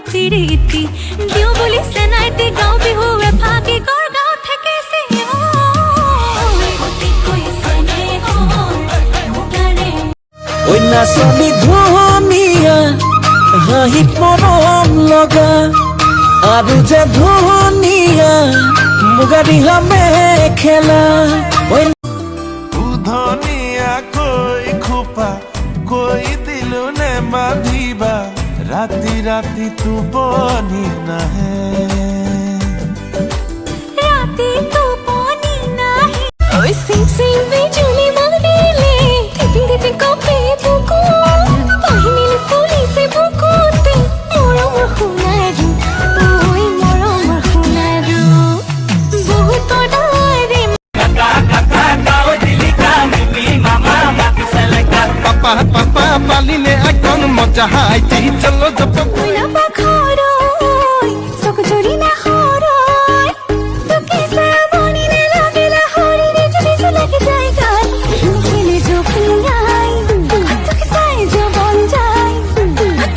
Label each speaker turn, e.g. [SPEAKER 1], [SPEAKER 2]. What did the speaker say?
[SPEAKER 1] प्रीति क्यों बोली सनाइते गाँव भी हुए भागे गौर गाँव थके से कोई सने हो गाने
[SPEAKER 2] ওই নাচনী ধুনীয়া হাঁহিত মৰম লগা আৰু যে ধুনীয়া মুগা ৰিহা মেখেলা
[SPEAKER 3] ধনিয়া কৈ খোপা কৈ দিলো নে বান্ধিবা ৰাতি ৰাতি টোপনি নাহে
[SPEAKER 1] राती तो पानी नाही ओए सिम सिम बिजुली मारिले टिपिंग टिपिंग कॉपी बुको पहिनीले फुली से बुकोते मोरो मखुनारू ओए मोरो मखुनारू बहुत डारे
[SPEAKER 3] पापा पापा पालिले एकदम मजा आइती चलो जब